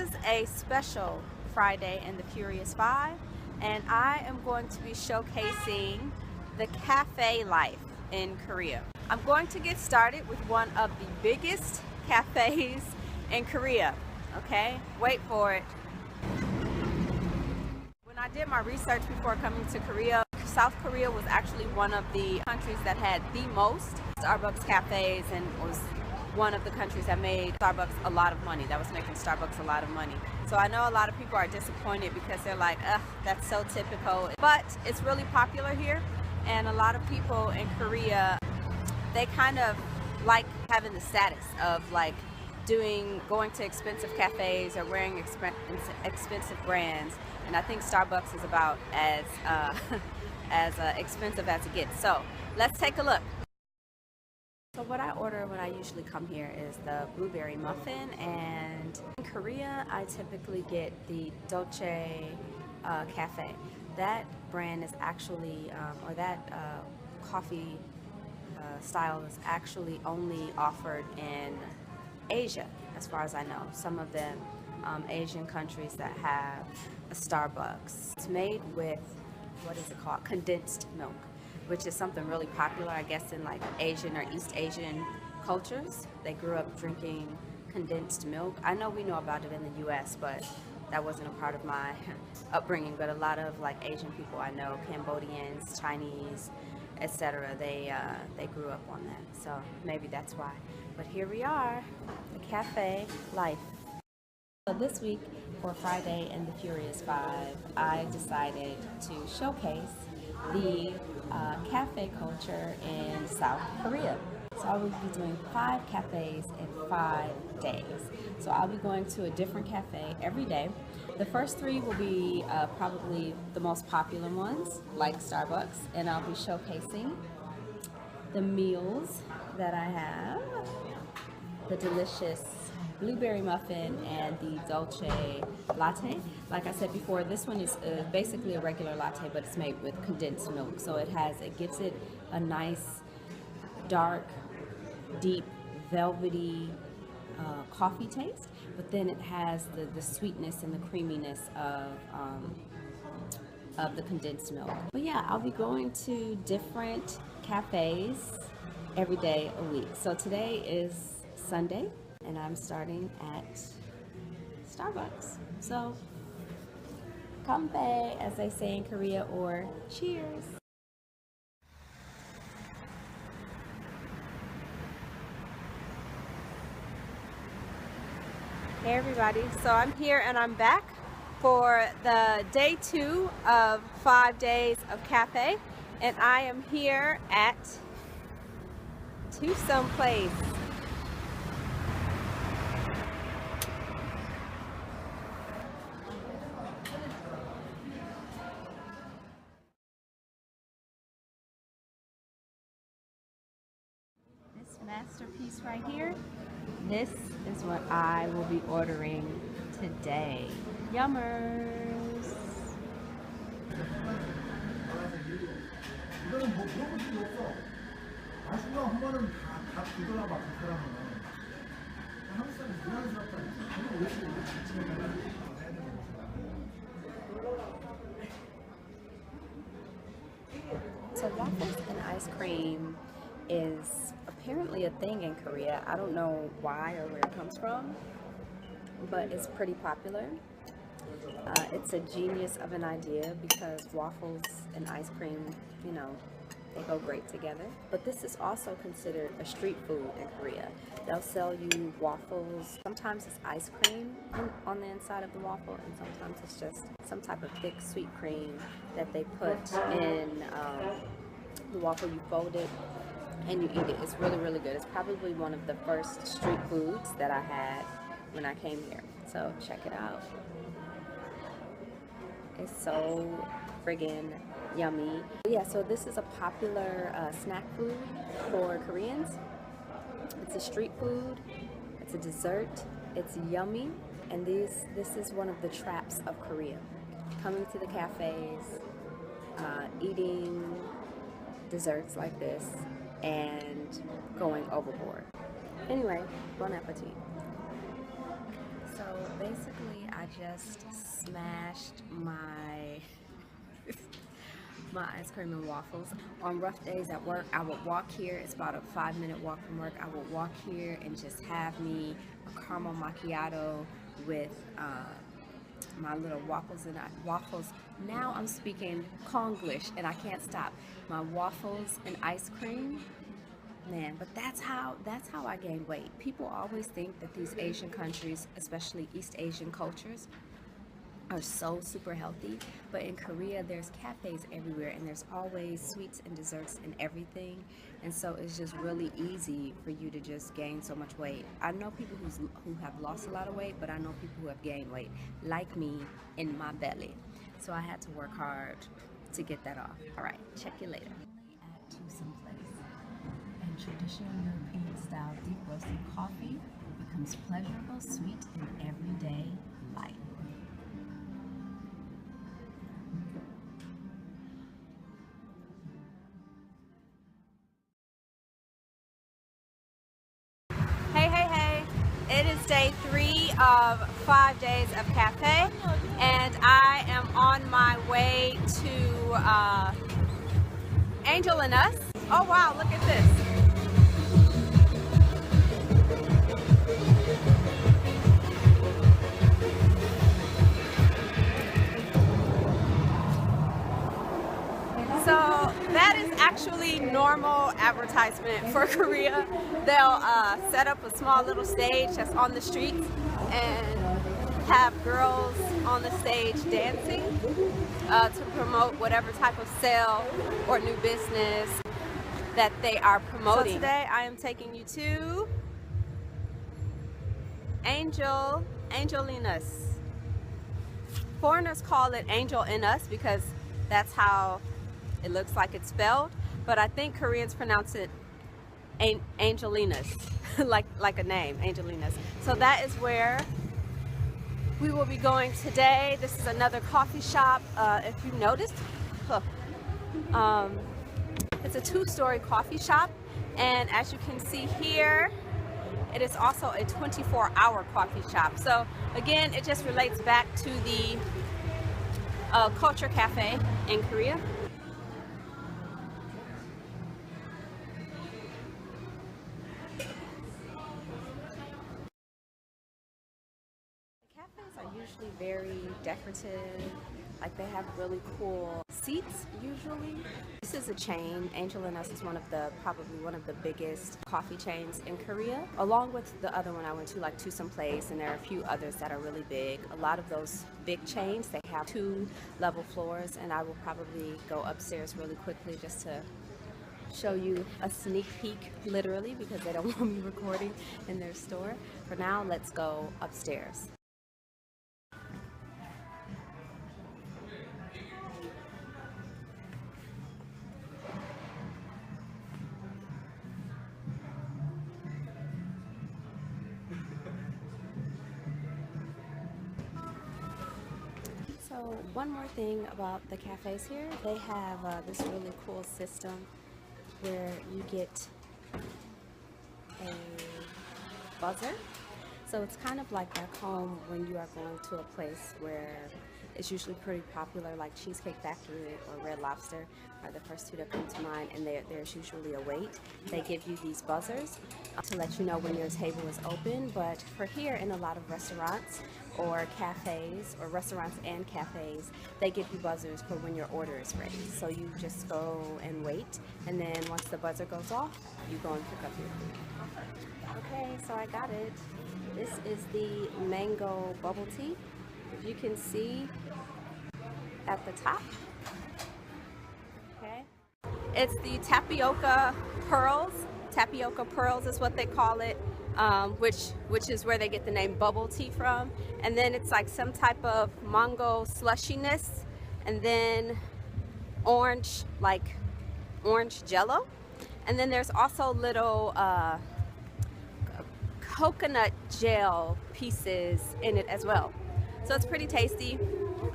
is a special Friday in the Furious 5, and I am going to be showcasing the cafe life in Korea. I'm going to get started with one of the biggest cafes in Korea. Okay, wait for it. When I did my research before coming to Korea, South Korea was actually one of the countries that had the most Starbucks cafes and was one of the countries that made Starbucks a lot of money, that was making Starbucks a lot of money. So I know a lot of people are disappointed because they're like, ugh, that's so typical. But it's really popular here, and a lot of people in Korea, they kind of like having the status of like going to expensive cafes or wearing expensive brands, and I think Starbucks is about as as expensive as it gets. So let's take a look. So what I order when I usually come here is the blueberry muffin, and in Korea I typically get the Dolce Cafe. That brand is actually, or that coffee style is actually only offered in Asia, as far as I know. Some of the Asian countries that have a Starbucks. It's made with, what is it called, condensed milk, which is something really popular, I guess, in like Asian or East Asian cultures. They grew up drinking condensed milk. I know we know about it in the US, but that wasn't a part of my upbringing. But a lot of like Asian people I know, Cambodians, Chinese, etc., they grew up on that. So maybe that's why. But here we are, the cafe life. So this week for Friday in the Furious 5, I decided to showcase the cafe culture in South Korea. So I will be doing 5 cafes in 5 days. So I'll be going to a different cafe every day. The first 3 will be probably the most popular ones, like Starbucks, and I'll be showcasing the meals that I have, the delicious blueberry muffin and the Dolce latte. Like I said before, this one is basically a regular latte, but it's made with condensed milk. So it gives it a nice, dark, deep, velvety coffee taste, but then it has the sweetness and the creaminess of the condensed milk. But yeah, I'll be going to different cafes every day a week. So today is Sunday, and I'm starting at Starbucks. So, kampe, as they say in Korea, or cheers. Hey everybody, so I'm here and I'm back for the day 2 of 5 days of cafe, and I am here at Some Place. Masterpiece right here. This is what I will be ordering today. Yummers. So waffles and ice cream is apparently a thing in Korea. I don't know why or where it comes from, but it's pretty popular. It's a genius of an idea because waffles and ice cream, you know, they go great together. But this is also considered a street food in Korea. They'll sell you waffles. Sometimes it's ice cream on the inside of the waffle, and sometimes it's just some type of thick sweet cream that they put in the waffle. You fold it and you eat it. It's really, really good. It's probably one of the first street foods that I had when I came here. So check it out. It's so friggin' yummy. Yeah, so this is a popular snack food for Koreans. It's a street food. It's a dessert. It's yummy. And this is one of the traps of Korea. Coming to the cafes, eating desserts like this, and going overboard. Anyway, bon appetit. So basically I just smashed my my ice cream and waffles. On rough days at work, I would walk here. It's about a 5-minute walk from work. I would walk here and just have me a caramel macchiato with my little waffles and waffles. Now I'm speaking Konglish and I can't stop. My waffles and ice cream. Man, but that's how I gain weight. People always think that these Asian countries, especially East Asian cultures, are so super healthy, but in Korea there's cafes everywhere and there's always sweets and desserts and everything, and so it's just really easy for you to just gain so much weight. I know people who have lost a lot of weight, but I know people who have gained weight, like me, in my belly. So I had to work hard to get that off. All right, check you later. At Twosome Place, and traditional European style deep roasted coffee becomes pleasurable, sweet, and everyday light. It is day 3 of 5 days of cafe, and I am on my way to Angel and Us. Oh wow, look at this. So that is actually normal advertisement for Korea. They'll set up a small little stage that's on the street and have girls on the stage dancing to promote whatever type of sale or new business that they are promoting. So today I am taking you to Angelinus. Foreigners call it Angel in Us because that's how it looks like it's spelled, but I think Koreans pronounce it Angelinus, like a name, Angelinus. So that is where we will be going today. This is another coffee shop. If you noticed, it's a 2-story coffee shop, and as you can see here, it is also a 24-hour coffee shop. So again, it just relates back to the culture cafe in Korea. Are usually very decorative, like they have really cool seats usually. This is a chain. Angel and Us is probably one of the biggest coffee chains in Korea, along with the other one I went to, like Twosome Place, and there are a few others that are really big. A lot of those big chains, they have 2 level floors, and I will probably go upstairs really quickly just to show you a sneak peek, literally, because they don't want me recording in their store. For now, let's go upstairs. So one more thing about the cafes here, they have this really cool system where you get a buzzer. So it's kind of like back home when you are going to a place where it's usually pretty popular, like Cheesecake Factory or Red Lobster are the first 2 that come to mind, and there's usually a wait. They give you these buzzers to let you know when your table is open, but for here, in a lot of restaurants or cafes, or restaurants and cafes, they give you buzzers for when your order is ready. So you just go and wait, and then once the buzzer goes off, you go and pick up your food. Okay, so I got it. This is the mango bubble tea. If you can see at the top, okay, it's the tapioca pearls. Tapioca pearls is what they call it, which is where they get the name bubble tea from. And then it's like some type of mango slushiness, and then orange, like orange jello. And then there's also little coconut gel pieces in it as well. So it's pretty tasty.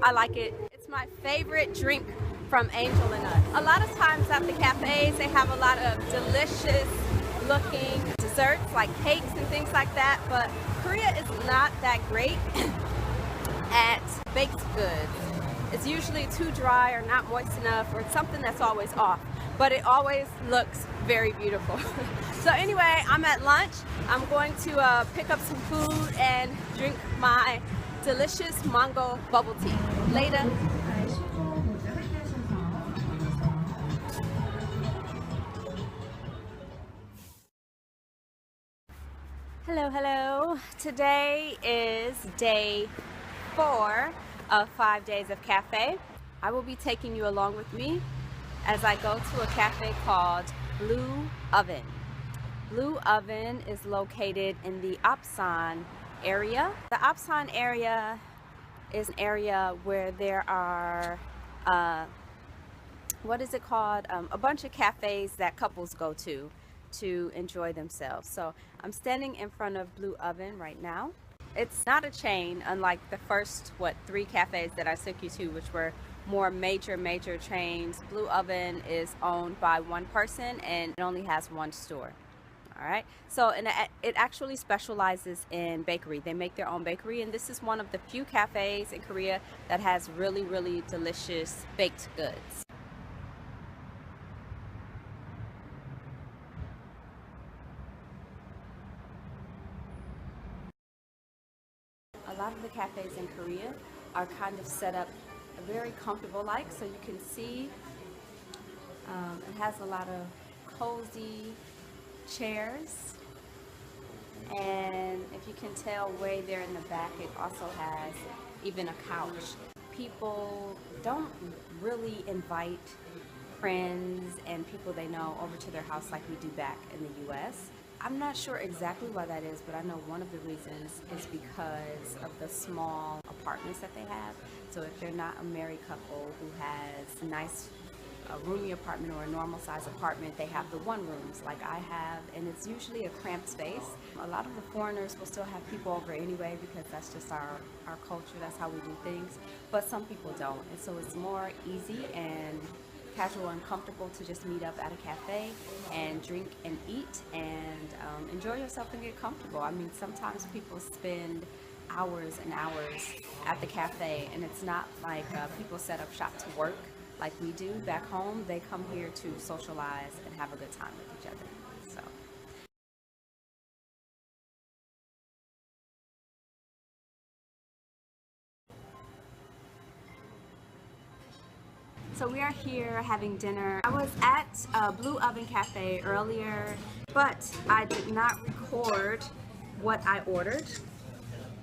I like it. It's my favorite drink from Angel and Us. A lot of times at the cafes, they have a lot of delicious looking desserts like cakes and things like that, but Korea is not that great at baked goods. It's usually too dry or not moist enough, or it's something that's always off, but it always looks very beautiful. So anyway, I'm at lunch. I'm going to pick up some food and drink my delicious mango bubble tea. Later. Hello, hello. Today is day 4 of 5 days of cafe. I will be taking you along with me as I go to a cafe called Blue Oven. Blue Oven is located in the Apsan area. The Apsan area is an area where there are, what is it called? A bunch of cafes that couples go to enjoy themselves. So I'm standing in front of Blue Oven right now. It's not a chain, unlike the first, 3 cafes that I took you to, which were more major chains. Blue Oven is owned by one person and it only has one store. All right, so it actually specializes in bakery. They make their own bakery, and this is one of the few cafes in Korea that has really delicious baked goods. A lot of the cafes in Korea are kind of set up very comfortable like, so you can see it has a lot of cozy chairs, and if you can tell way there in the back, it also has even a couch. People don't really invite friends and people they know over to their house like we do back in the US. I'm not sure exactly why that is, but I know one of the reasons is because of the small apartments that they have. So if they're not a married couple who has a nice roomy apartment or a normal size apartment, they have the one rooms like I have, and it's usually a cramped space. A lot of the foreigners will still have people over anyway because that's just our culture, that's how we do things, but some people don't, and so it's more easy and casual and comfortable to just meet up at a cafe and drink and eat and enjoy yourself and get comfortable. I mean, sometimes people spend hours and hours at the cafe, and it's not like people set up shop to work like we do back home. They come here to socialize and have a good time with each other. So we are here having dinner. I was at Blue Oven Cafe earlier, but I did not record what I ordered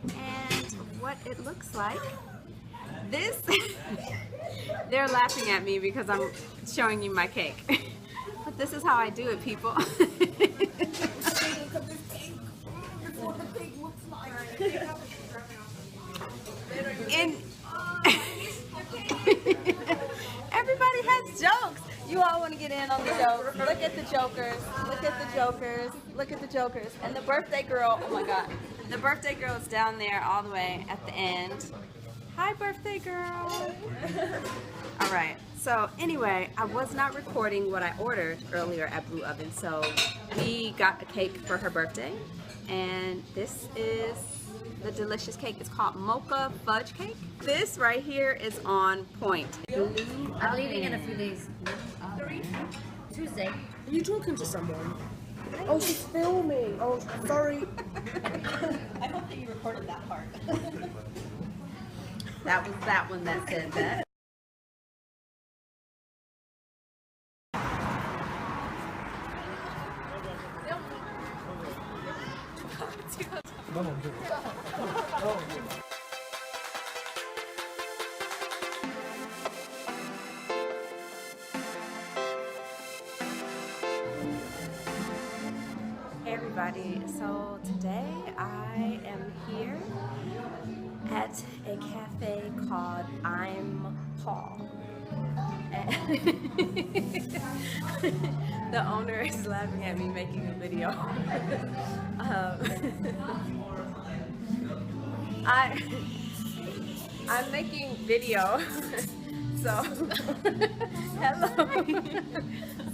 and what it looks like. This, they're laughing at me because I'm showing you my cake. But this is how I do it, people. Everybody has jokes. You all want to get in on the jokes. Look at the jokers. Look at the jokers. Look at the jokers. And the birthday girl, oh my God. The birthday girl is down there all the way at the end. Hi, birthday girl. All right, so anyway, I was not recording what I ordered earlier at Blue Oven, so we got a cake for her birthday, and this is the delicious cake. It's called mocha fudge cake. This right here is on point. I'm leaving in a few days. Tuesday. Are you talking to someone? Oh, she's filming. Oh, sorry. I don't think you recorded that part. That was that one that said that. Hey everybody, so today I am here at a cafe called I'm Paul. The owner is laughing at me making a video. I'm making video, so hello.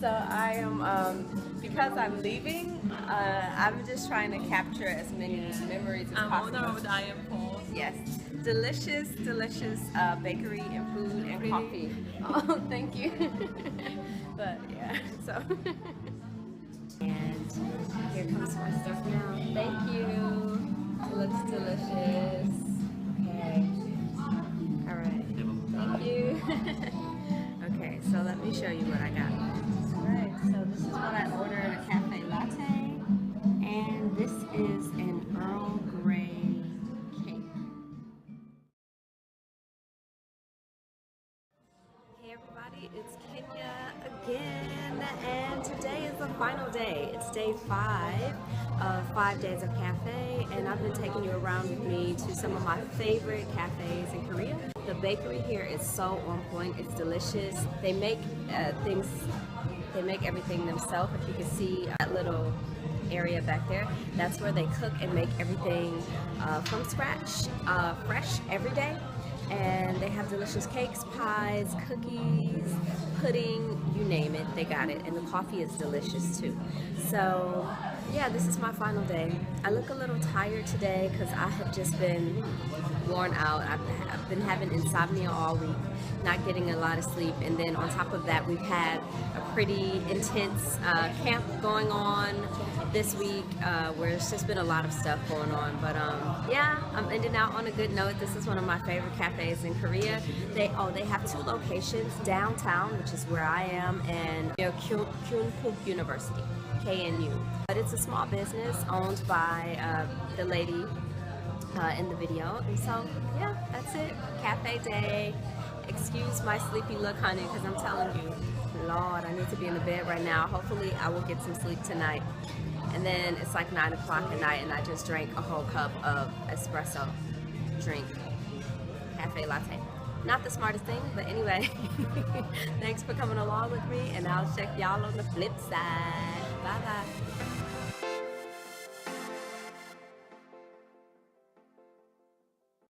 So I am because I'm leaving. I'm just trying to capture as many memories as possible. I'm owner of the I Am Paul. Yes. delicious, delicious bakery and food and coffee. Oh, thank you. But yeah, so. And here comes my stuff now. Thank you. It looks delicious. Okay. All right. Thank you. Okay, so let me show you what I got. All right, so this is what I ordered, a cafe latte, and this is an Earl Grey cake. Hey everybody, it's Kenya again, and today is the final day. It's day 5 of 5 days of cafe, and I've been taking you around with me to some of my favorite cafes in Korea. The bakery here is so on point. It's delicious. They make everything themselves. If you can see that little area back there, that's where they cook and make everything from scratch, fresh every day. And they have delicious cakes, pies, cookies, pudding, you name it, they got it. And the coffee is delicious too. So yeah, this is my final day. I look a little tired today because I have just been worn out. I've been having insomnia all week, not getting a lot of sleep, and then on top of that we've had a pretty intense camp going on this week where it's just been a lot of stuff going on. But yeah, I'm ending out on a good note. This is one of my favorite cafes in Korea. They have 2 locations, downtown, which is where I am, and near Kyunpook University, KNU. But it's a small business owned by the lady in the video. And so yeah, that's it. Cafe day. Excuse my sleepy look, honey, because I'm telling you, Lord, I need to be in the bed right now. Hopefully I will get some sleep tonight. And then it's like 9 o'clock at night and I just drank a whole cup of espresso drink, cafe latte. Not the smartest thing, but anyway, thanks for coming along with me, and I'll check y'all on the flip side. Bye bye.